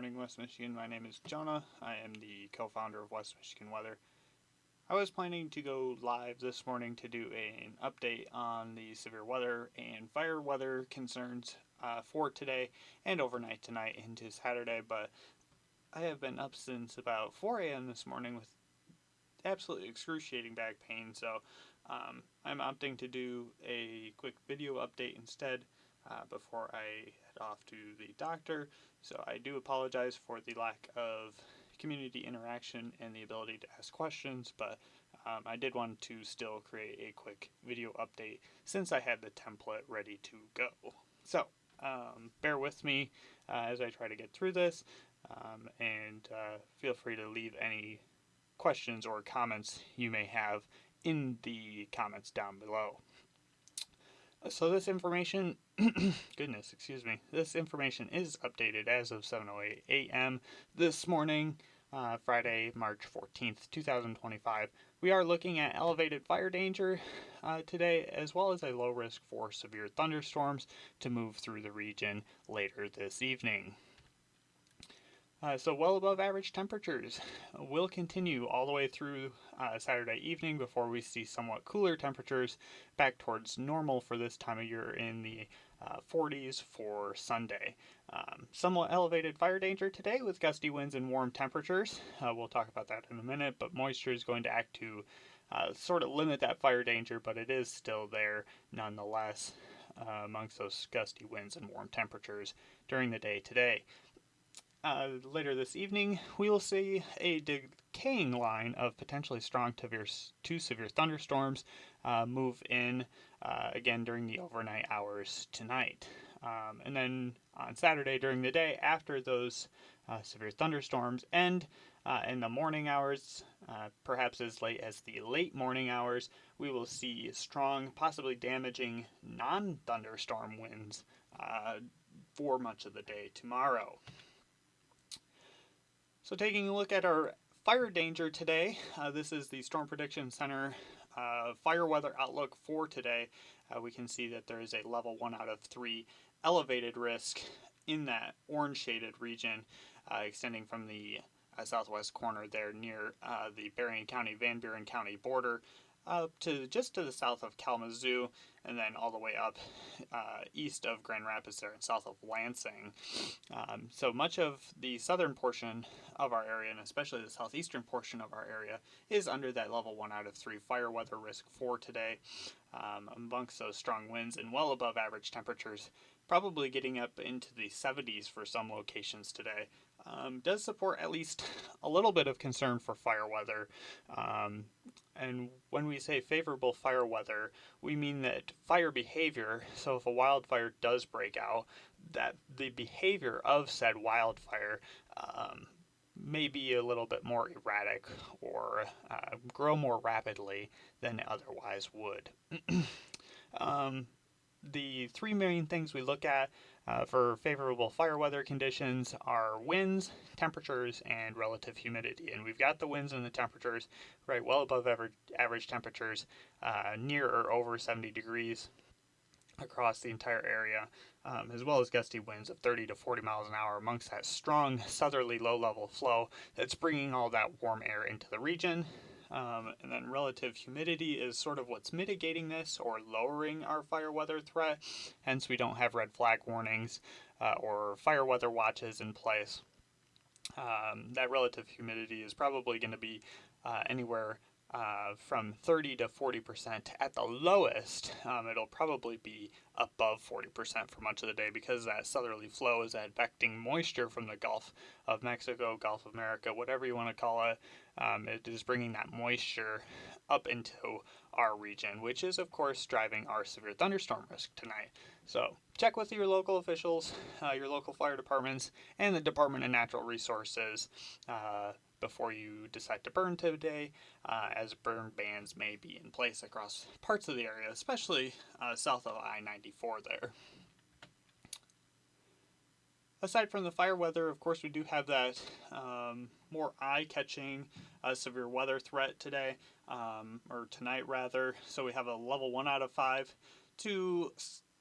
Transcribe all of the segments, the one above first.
morning, West Michigan. My name is Jonah. I am the co-founder of West Michigan Weather. I was planning to go live this morning to do an update on the severe weather and fire weather concerns for today and overnight tonight into Saturday, but I have been up since about 4 a.m. this morning with absolutely excruciating back pain, so I'm opting to do a quick video update instead before I head off to the doctor. So I do apologize for the lack of community interaction and the ability to ask questions, but I did want to still create a quick video update since I had the template ready to go. So bear with me as I try to get through this, and feel free to leave any questions or comments you may have in the comments down below. So this information, this information is updated as of 7:08 a.m. this morning, Friday, March 14th, 2025. We are looking at elevated fire danger today, as well as a low risk for severe thunderstorms to move through the region later this evening. So well above average temperatures will continue all the way through Saturday evening before we see somewhat cooler temperatures back towards normal for this time of year in the 40s for Sunday. Somewhat elevated fire danger today with gusty winds and warm temperatures. We'll talk about that in a minute, but moisture is going to act to sort of limit that fire danger, but it is still there nonetheless amongst those gusty winds and warm temperatures during the day today. Later this evening, we will see a decaying line of potentially strong to severe thunderstorms move in again during the overnight hours tonight. And then on Saturday during the day, after those severe thunderstorms end in the morning hours, perhaps as late as the late morning hours, we will see strong, possibly damaging non-thunderstorm winds for much of the day tomorrow. So taking a look at our fire danger today, this is the Storm Prediction Center fire weather outlook for today. We can see that there is a level 1 out of 3 elevated risk in that orange shaded region extending from the southwest corner there near the Berrien County, Van Buren County border to just to the south of Kalamazoo, and then all the way up east of Grand Rapids there and south of Lansing. So much of the southern portion of our area, and especially the southeastern portion of our area, is under that level 1 out of 3 fire weather risk for today, amongst those strong winds and well above average temperatures, probably getting up into the 70s for some locations today. Does support at least a little bit of concern for fire weather. And when we say favorable fire weather, we mean that fire behavior, so if a wildfire does break out, that the behavior of said wildfire may be a little bit more erratic or grow more rapidly than it otherwise would. The three main things we look at for favorable fire weather conditions are winds, temperatures, and relative humidity. And we've got the winds and the temperatures right well above average temperatures, near or over 70 degrees across the entire area, as well as gusty winds of 30 to 40 miles an hour amongst that strong southerly low-level flow that's bringing all that warm air into the region. And then relative humidity is sort of what's mitigating this or lowering our fire weather threat. Hence, we don't have red flag warnings or fire weather watches in place. That relative humidity is probably going to be anywhere from 30 to 40% at the lowest. It'll probably be above 40% for much of the day because that southerly flow is advecting moisture from the Gulf of Mexico, Gulf of America, whatever you want to call it. It is bringing that moisture up into our region, which is of course driving our severe thunderstorm risk tonight. So check with your local officials, your local fire departments, and the Department of Natural Resources before you decide to burn today, as burn bans may be in place across parts of the area, especially south of I-94 there. Aside from the fire weather, of course, we do have that more eye-catching severe weather threat today, or tonight rather. So we have a level 1 out of 5 to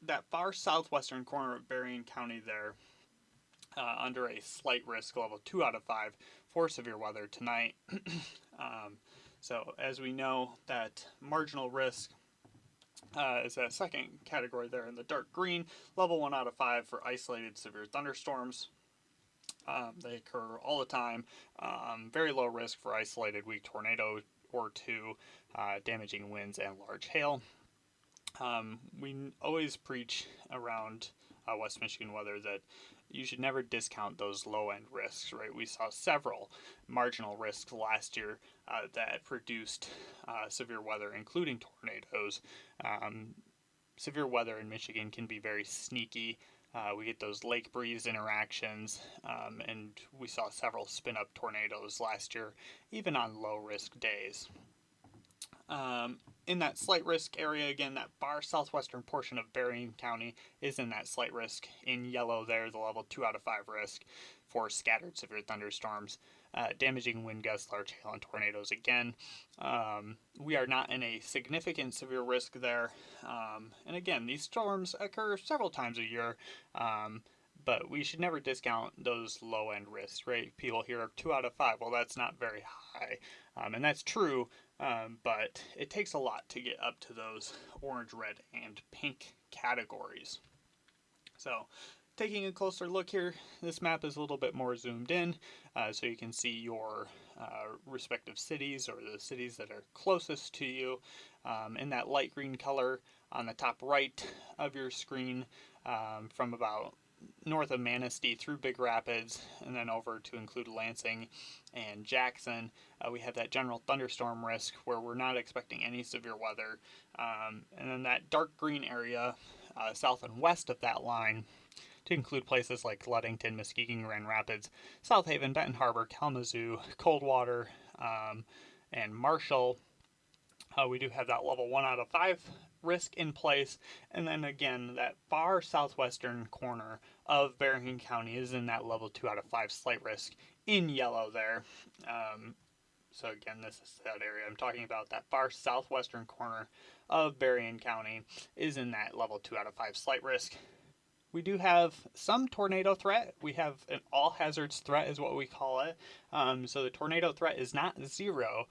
that far southwestern corner of Berrien County there. under a slight risk level 2 out of 5 for severe weather tonight. So as we know, that marginal risk is that second category there in the dark green, level 1 out of 5 for isolated severe thunderstorms. They occur all the time. Very low risk for isolated weak tornado or two, damaging winds and large hail. We always preach around West Michigan weather that you should never discount those low-end risks, right? We saw several marginal risks last year that produced severe weather, including tornadoes. Severe weather in Michigan can be very sneaky. We get those lake breeze interactions, and we saw several spin-up tornadoes last year, even on low-risk days. In that slight risk area, again, that far southwestern portion of Berrien County is in that slight risk. In yellow there, the level 2 out of 5 risk for scattered severe thunderstorms, damaging wind gusts, large hail, and tornadoes again. We are not in a significant severe risk there. And again, these storms occur several times a year, but we should never discount those low-end risks, right? People hear 2 out of 5. Well, that's not very high. And that's true, but it takes a lot to get up to those orange, red, and pink categories. So, taking a closer look here, this map is a little bit more zoomed in, so you can see your respective cities or the cities that are closest to you. In that light green color on the top right of your screen, from about north of Manistee through Big Rapids and then over to include Lansing and Jackson, we have that general thunderstorm risk where we're not expecting any severe weather. And then that dark green area south and west of that line to include places like Ludington, Muskegon, Grand Rapids, South Haven, Benton Harbor, Kalamazoo, Coldwater, and Marshall. We do have that level 1 out of 5 risk in place, and then again that far southwestern corner of Berrien County is in that level 2 out of 5 slight risk in yellow there. So again, this is that area I'm talking about. That far southwestern corner of Berrien County is in that level 2 out of 5 slight risk. We do have some tornado threat. We have an all hazards threat is what we call it. So the tornado threat is not 0,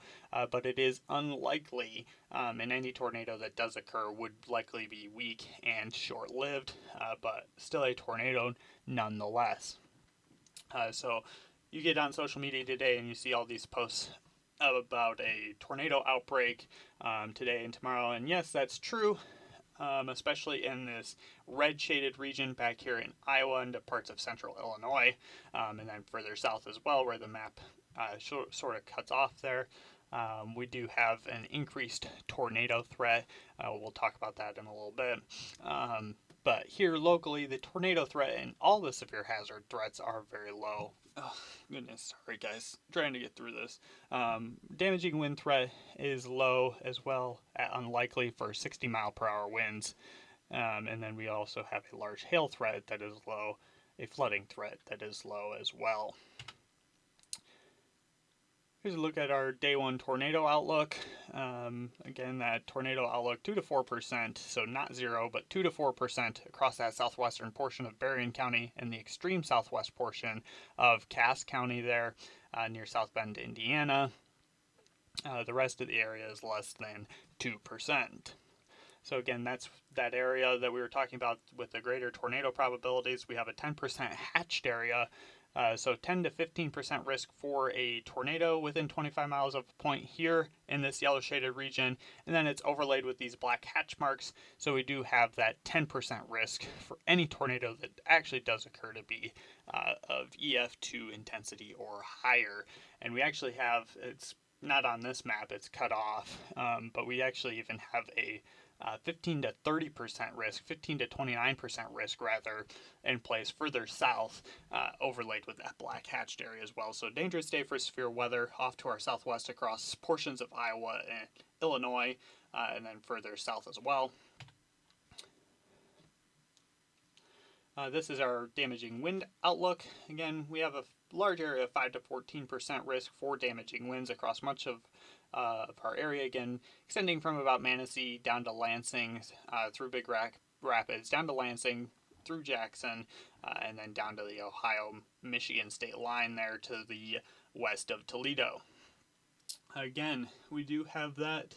but it is unlikely, and any tornado that does occur would likely be weak and short-lived, but still a tornado nonetheless. So you get on social media today and you see all these posts about a tornado outbreak today and tomorrow, and yes, that's true. Especially in this red shaded region back here in Iowa and parts of central Illinois, and then further south as well where the map sort of cuts off there. We do have an increased tornado threat. We'll talk about that in a little bit. But here locally, the tornado threat and all the severe hazard threats are very low. Oh, goodness, sorry guys, trying to get through this. Damaging wind threat is low as well, at unlikely for 60 mile per hour winds. And then we also have a large hail threat that is low, a flooding threat that is low as well. Here's a look at our day 1 tornado outlook. Again, that tornado outlook 2 to 4%, so not 0, but 2 to 4% across that southwestern portion of Berrien County and the extreme southwest portion of Cass County there near South Bend, Indiana. The rest of the area is less than 2%. So again, that's that area that we were talking about with the greater tornado probabilities. We have a 10% hatched area. So 10 to 15% risk for a tornado within 25 miles of a point here in this yellow shaded region. And then it's overlaid with these black hatch marks. So we do have that 10% risk for any tornado that actually does occur to be of EF2 intensity or higher. And we actually have, it's not on this map, it's cut off, but we actually even have a 15 to 30% risk, 15 to 29% risk rather, in place further south, overlaid with that black hatched area as well. So dangerous day for severe weather off to our southwest across portions of Iowa and Illinois, and then further south as well. This is our damaging wind outlook. Again, we have a large area of 5 to 14% risk for damaging winds across much of our area, again, extending from about Manistee down to Lansing, through Big Rapids, down to Lansing, through Jackson, and then down to the Ohio-Michigan state line there to the west of Toledo. Again, we do have that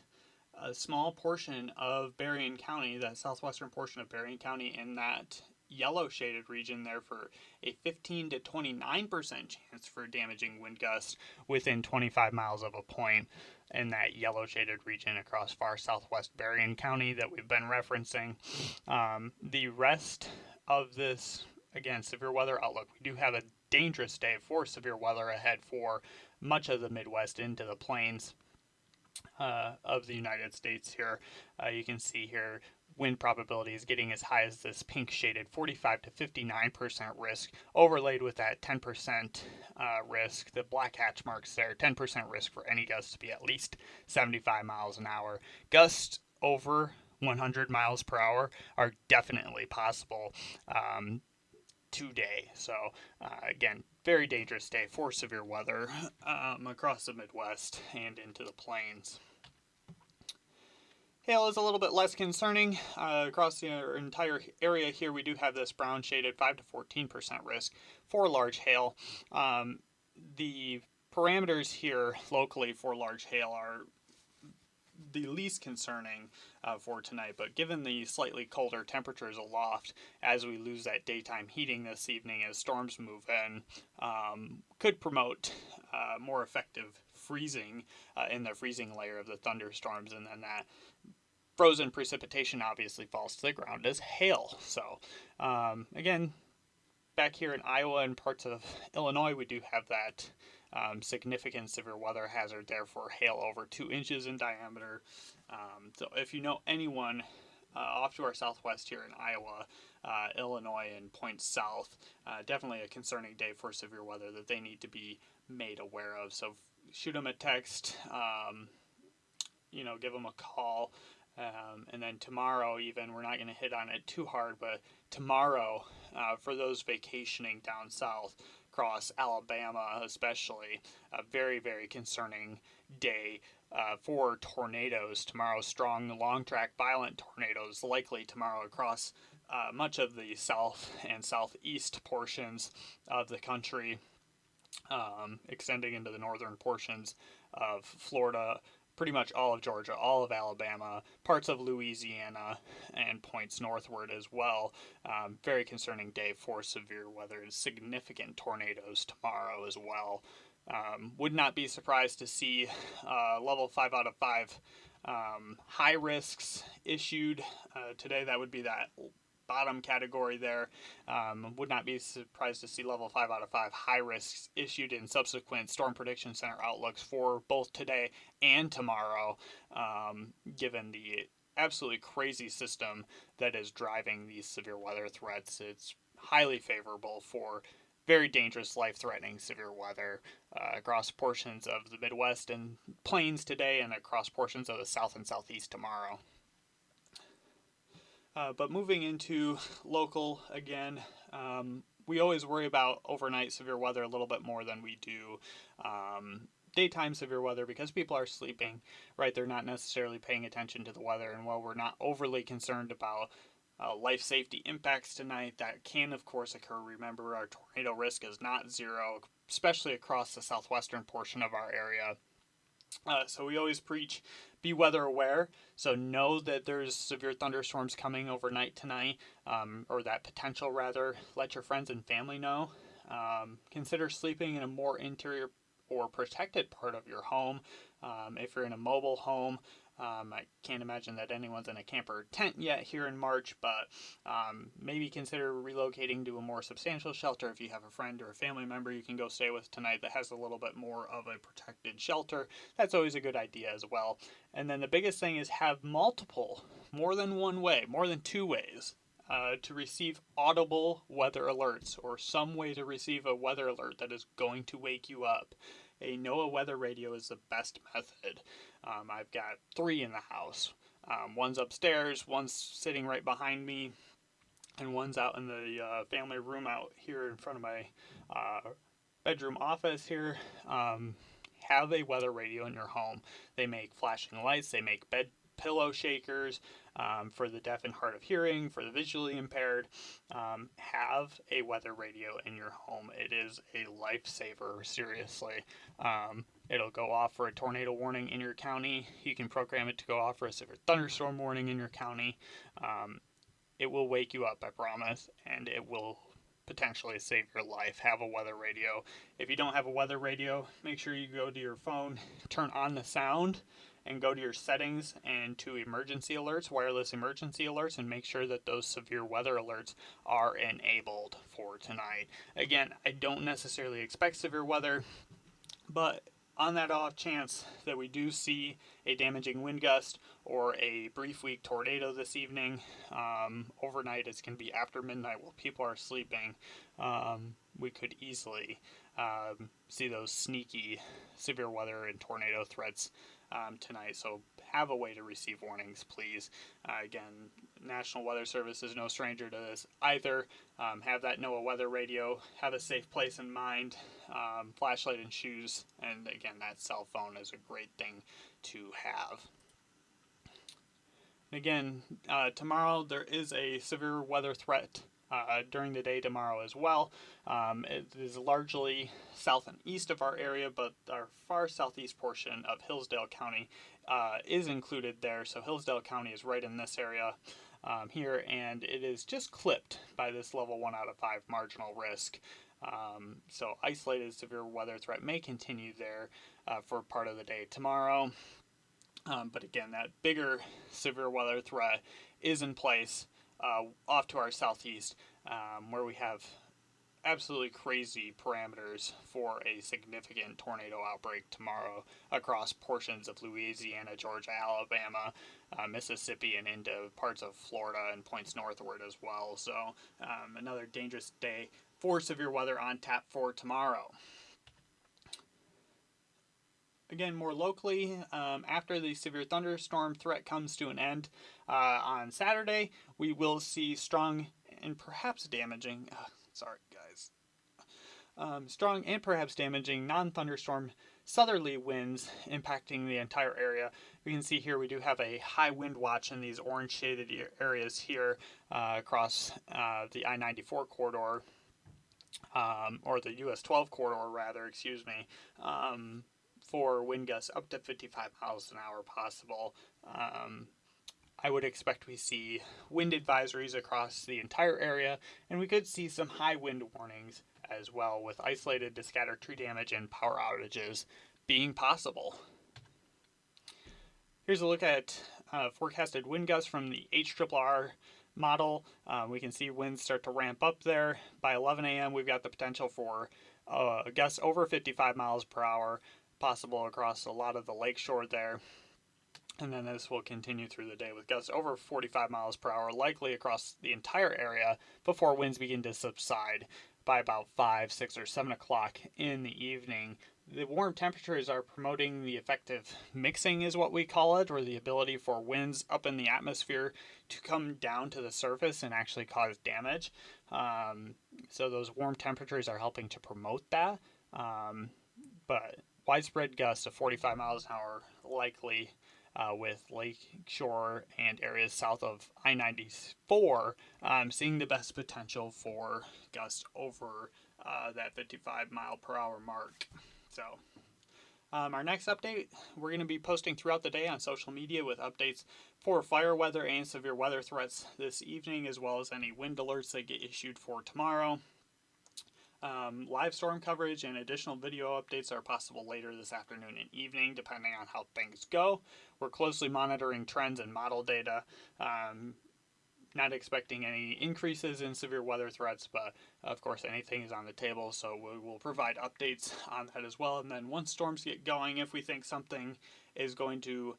small portion of Berrien County, that southwestern portion of Berrien County, in that yellow shaded region there for a 15 to 29% chance for damaging wind gusts within 25 miles of a point in that yellow shaded region across far southwest Berrien County that we've been referencing. The rest of this, again, severe weather outlook, we do have a dangerous day for severe weather ahead for much of the Midwest into the plains of the United States here. You can see here wind probability is getting as high as this pink shaded 45 to 59% risk, overlaid with that 10% risk, the black hatch marks there, 10% risk for any gust to be at least 75 miles an hour. Gusts over 100 miles per hour are definitely possible today. So again, very dangerous day for severe weather across the Midwest and into the plains. Hail is a little bit less concerning. Across the entire area here, we do have this brown shaded 5 to 14% risk for large hail. The parameters here locally for large hail are the least concerning for tonight, but given the slightly colder temperatures aloft, as we lose that daytime heating this evening as storms move in, could promote more effective freezing in the freezing layer of the thunderstorms, and then that frozen precipitation obviously falls to the ground as hail. So again, back here in Iowa and parts of Illinois, we do have that significant severe weather hazard there for hail over 2 inches in diameter. So if you know anyone off to our southwest here in Iowa, Illinois, and points south, definitely a concerning day for severe weather that they need to be made aware of. So shoot them a text, give them a call. And then tomorrow, even, we're not going to hit on it too hard, but tomorrow, for those vacationing down south, across Alabama especially, a very, very concerning day for tornadoes. Tomorrow, strong, long-track, violent tornadoes likely tomorrow across much of the south and southeast portions of the country, extending into the northern portions of Florida, pretty much all of Georgia, all of Alabama, parts of Louisiana, and points northward as well. Very concerning day for severe weather. Significant tornadoes tomorrow as well. Would not be surprised to see level 5 out of 5 high risks issued today. That would be that bottom category there. Would not be surprised to see level 5 out of 5 high risks issued in subsequent Storm Prediction Center outlooks for both today and tomorrow, given the absolutely crazy system that is driving these severe weather threats. It's highly favorable for very dangerous, life-threatening severe weather across portions of the Midwest and plains today, and across portions of the south and southeast tomorrow. But moving into local again, we always worry about overnight severe weather a little bit more than we do daytime severe weather because people are sleeping, right? They're not necessarily paying attention to the weather. And while we're not overly concerned about life safety impacts tonight, that can, of course, occur. Remember, our tornado risk is not zero, especially across the southwestern portion of our area. So we always preach, be weather aware. So know that there's severe thunderstorms coming overnight tonight, or that potential rather. Let your friends and family know. Consider sleeping in a more interior or protected part of your home. If you're in a mobile home, I can't imagine that anyone's in a camper tent yet here in March, but maybe consider relocating to a more substantial shelter. If you have a friend or a family member you can go stay with tonight that has a little bit more of a protected shelter, that's always a good idea as well. And then the biggest thing is have more than one way, more than two ways to receive audible weather alerts, or some way to receive a weather alert that is going to wake you up. A NOAA weather radio is the best method. I've got 3 in the house. One's upstairs, one's sitting right behind me, and one's out in the family room out here in front of my bedroom office here. Have a weather radio in your home. They make flashing lights, they make bed pillow shakers, For the deaf and hard of hearing, for the visually impaired, have a weather radio in your home. It is a lifesaver, seriously. It'll go off for a tornado warning in your county. You can program it to go off for a severe thunderstorm warning in your county. It will wake you up, I promise, and it will potentially save your life. Have a weather radio. If you don't have a weather radio, make sure you go to your phone, turn on the sound, and go to your settings and to emergency alerts, wireless emergency alerts, and make sure that those severe weather alerts are enabled for tonight. Again, I don't necessarily expect severe weather, but on that off chance that we do see a damaging wind gust or a brief weak tornado this evening, overnight it's going to be after midnight while people are sleeping, we could easily see those sneaky severe weather and tornado threats tonight. So have a way to receive warnings, please. Again, National Weather Service is no stranger to this either. Have that NOAA weather radio. Have a safe place in mind. Flashlight and shoes. And again, that cell phone is a great thing to have. Again, tomorrow there is a severe weather threat during the day tomorrow as well. It is largely south and east of our area, but our far southeast portion of Hillsdale County is included there. So Hillsdale County is right in this area here, and it is just clipped by this level 1 out of 5 marginal risk. So isolated severe weather threat may continue there for part of the day tomorrow. But again, that bigger severe weather threat is in place off to our southeast, where we have absolutely crazy parameters for a significant tornado outbreak tomorrow across portions of Louisiana, Georgia, Alabama, Mississippi, and into parts of Florida and points northward as well. So another dangerous day for severe weather on tap for tomorrow. Again, more locally, after the severe thunderstorm threat comes to an end on Saturday, we will see strong and perhaps damaging, strong and perhaps damaging non-thunderstorm southerly winds impacting the entire area. We can see here we do have a high wind watch in these orange shaded areas here across the I-94 corridor, or the US 12 corridor rather, excuse me, for wind gusts up to 55 miles an hour possible. I would expect we see wind advisories across the entire area, and we could see some high wind warnings as well, with isolated to scattered tree damage and power outages being possible. Here's a look at forecasted wind gusts from the HRRR model. We can see winds start to ramp up there. By 11 a.m. we've got the potential for gusts over 55 miles per hour possible across a lot of the lakeshore there. And then this will continue through the day with gusts over 45 miles per hour likely across the entire area before winds begin to subside by about 5, 6, or 7 o'clock in the evening. The warm temperatures are promoting the effective mixing is what we call it, or the ability for winds up in the atmosphere to come down to the surface and actually cause damage. So those warm temperatures are helping to promote that. But widespread gusts of 45 miles an hour likely with lakeshore and areas south of I-94 seeing the best potential for gusts over that 55 mile per hour mark. So our next update, we're going to be posting throughout the day on social media with updates for fire weather and severe weather threats this evening, as well as any wind alerts that get issued for tomorrow. Live storm coverage and additional video updates are possible later this afternoon and evening, depending on how things go. We're closely monitoring trends and model data. Not expecting any increases in severe weather threats, but of course anything is on the table, so we will provide updates on that as well. And then once storms get going, if we think something is going to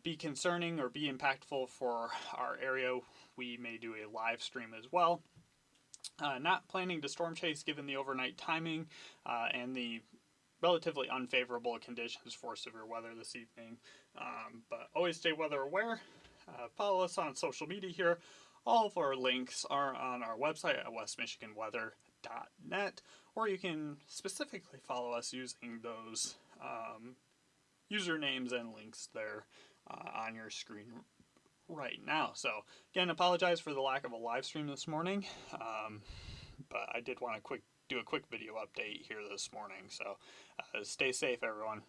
be concerning or be impactful for our area, we may do a live stream as well. Not planning to storm chase given the overnight timing and the relatively unfavorable conditions for severe weather this evening, but always stay weather aware. Follow us on social media here. All of our links are on our website at westmichiganweather.net, or you can specifically follow us using those usernames and links there on your screen right now. So again, apologize for the lack of a live stream this morning, but I did want to do a quick video update here this morning. So stay safe, everyone.